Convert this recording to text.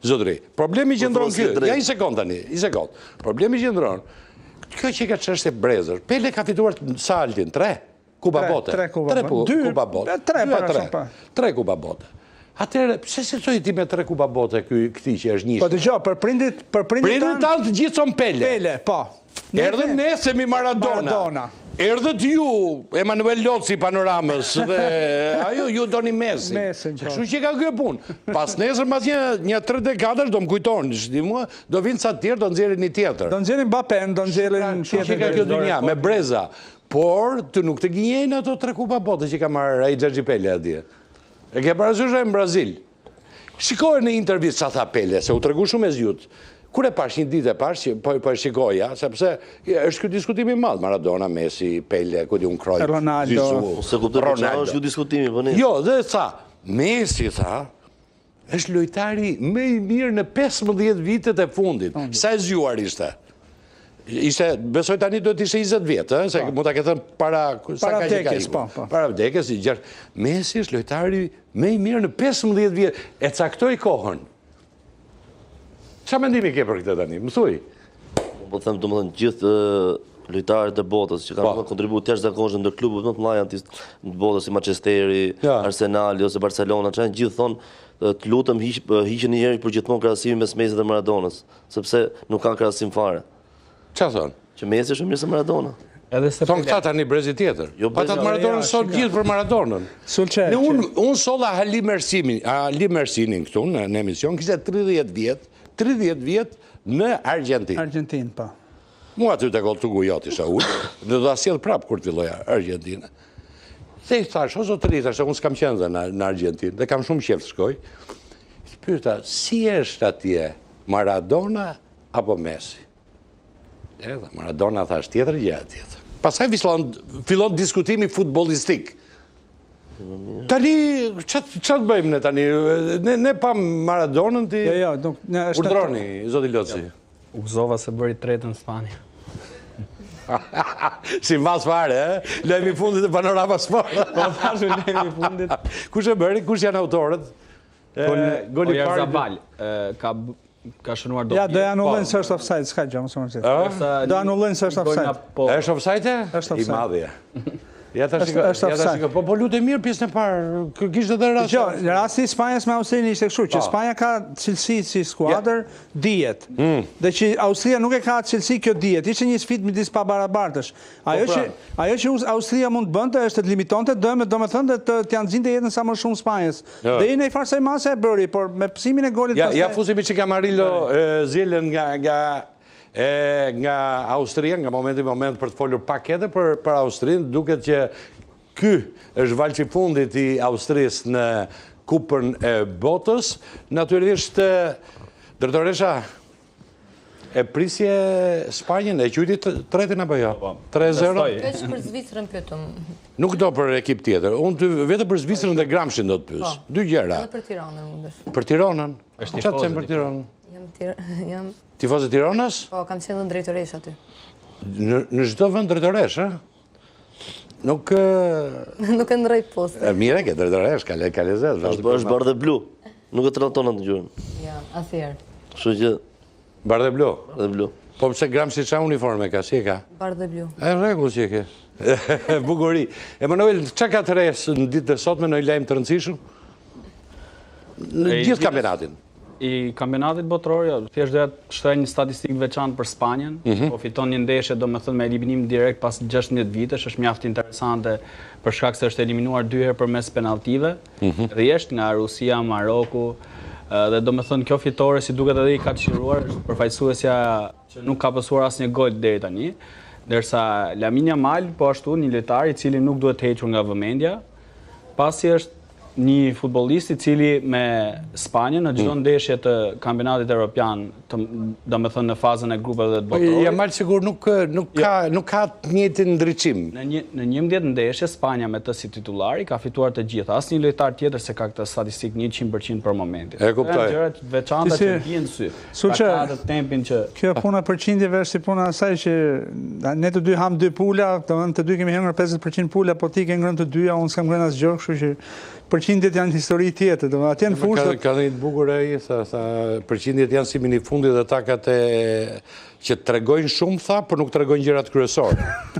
Zotëri, problemi qëndron kjo, ja 1 sekond tani, 1 sekond. Problemi qëndron, kjo që ka çështje brezër, Pele ka fituar sa Altin, 3 Kupa Bote. 3 Kupa Bote. 3 Kupa Bote. Atëherë, pse se thoi ti me 3 Kupa Bote këtij që është njësh? Po dëgjoj, për prindit tanë të gjithë son Pele. Pele, po. Erdhëm ne semi Maradona. Erdhët ju, Emanuel Loci Panoramës, dhe ajo ju doni Messi. Kështu që ka kjo punë. Pas nesër, mas një 3 dekadash, do më kujtonë, do vinë sa tjerë, do nxjerrin një tjetër. Do nxjerrin Mbappén, do nxjerrin tjetër. Që ka kjo dynja, me breza. Por, të nuk të gjenjejnë ato 3 Kupa Bote që ka marrë ai Xhaxhi Pele atje. E ke parasysh në Brazil. Shikoj në intervistë sa tha Pele, se u tregu shumë e zjut. Kur e pash një ditë e pash, po e shikoja, sepse është kjo diskutimi madh, Maradona, Messi, Pele, ku di un Cruyff, Ronaldo. Se kuptoj se është kjo diskutimi, po ne. Jo, dhe tha, Messi tha, është lojtari më i mirë në 15 vitet e fundit. Sa e zgjuar ishte? Ishte, besoj tani do të ishte 20 vjetë, se mund ta ketë thënë para vdekjes, po. Para vdekjes, Messi është lojtari më i mirë në 15 vjet. E caktoi kohën. Qa mendimi ke për këtë tani? Më thuj? Po them domethënë gjithë lojtarët e botës që kanë kontribuar të jashtëzakonshëm ndër klubet më të mëdha në botën si Manchesteri, Arsenali ose Barcelona, çan gjithë thonë të lutem hiqeni një herë për gjithmonë krahasimin mes Messit dhe Maradonës, sepse nuk kanë krahasim fare. Çfarë thon? Që Messi është më mirë se Maradona. Thonë këta tani brezi tjetër. Pa ta Maradonën sot gjithë për Maradonën. Unë solla Ali Mersinin këtu në emision, kishte 30 vjet në Argjentinë. Argjentinë, po. Mua aty të kollë të gujot isha ullë, dhe do asjell prapë kur të filloja Argjentinë. Dhe i thash, o zotëri, thash, unë s'kam qenë dhe në Argjentinë, dhe kam shumë qef të shkoj. Pyeta, si është atje Maradona apo Messi? Edhe Maradona thash, tjetër gjë tjetër. Pastaj fillon diskutimi futbollistik. Tani, që të bëjmë ne tani? Ne pam Maradonën ti urdroni, zoti Loci. U gëzova se bëri 3 në Spanja. Si mbas fare, lejmi fundit e Panorama Sport. Po thashu lejmi fundit. Kush e bëri? Kush janë autorët? Ojarzabal ka shënuar do. Ja, do anullojnë se është offside, s'ka gjë, mos më thënë. Do anullojnë se është offside. Është offside? Është offside. I madhje. Ja ta shiko, po lutem mirë pjesën e parë, kishte edhe rast. Jo, rasti i Spanjës me Austrinë ishte kështu, që Spanja ka cilësi si skuadër, dihet. Dhe që Austria nuk e ka cilësi kjo dihet. Ishte një sfidë midis pabarabartësh. Ajo që Austria mund të bënte është të limitonte dëmet, domethënë të t'ia nxinte jetën sa më shumë Spanjës. Dhe në farsaj mase e bëri, por me pësimin e golit pastaj. Ja fusimi që Camarillo zjelen nga Austria, nga momenti për të folur pak edhe për Austrinë, duket që ky është valçi fundit i Austrisë në Kupën e Botës. Natyrisht, drejtoresha, e prisje Spanjën, e qujti 3-0 apo jo? 3-0? Veç për Zvicrën pyetëm. Nuk do për ekip tjetër. Unë vetëm për Zvicrën dhe Gramshin do të pyes. 2 gjëra. Edhe për Tiranën mundesh. Për Tiranën? Çfarë them për Tiranën? Jam Tifozë Tiranës? Po, kam qenë drejtoresh aty. Në çdo vend drejtoresh, ë? Nuk e ndroj postë. Mire ke drejtoresh, ka lezet. Është bardhë blu. Nuk e trajton atë gjën. Ja, asnjëherë. Kështu që bardhë blu. Bardhë blu. Po pse Gramsci çfarë uniforme ka? Si e ka? Bardhë blu. Në rregull si e ke. Bukuri. Emanuel, çka ka të res në ditën e sotme në lajm të rëndësishëm? Në gjithë kampionatin. I kampionatit botëror, thjesht doja të shtroj një statistikë veçantë për Spanjën, po fiton një ndeshje domethënë me eliminim direkt pas 16 vitesh, është mjaft interesante për shkak se është eliminuar 2 herë përmes penalltive, rresht nga Rusia, Maroku, dhe domethënë kjo fitore si duket edhe i ka çiruar është përfaqësuesja që nuk ka pasur asnjë gol deri tani, ndërsa Lamine Yamal po ashtu një lojtar i cili nuk duhet të hequr nga vëmendja, pasi është një futbollist i cili me Spanjën në çdo ndeshje të kampionatit evropian, domethënë në fazën e grupeve të botërore. Yamal sigur nuk ka të njëjtin ndriçim. Në 11 ndeshje Spanja me të si titulari ka fituar të gjitha. Asnjë lojtar tjetër se ka këtë statistikë 100% për momentin. E kuptoj. Gjërat veçanta që vijnë sy. Ka atë tempin që kjo puna përqindjeve është si puna asaj që ne të dy ham 2 pula, domethënë të dy kemi hëngur 50% pula, po ti ke ngrënë të dyja, unë s'kam ngrënë asgjë, kështu që përqindjet janë histori tjetër, do atje në fushë. Ka një të bukur ai, sa përqindjet janë si minifundit dhe takat që tregojnë shumë, tha, por nuk tregojnë gjërat kryesore.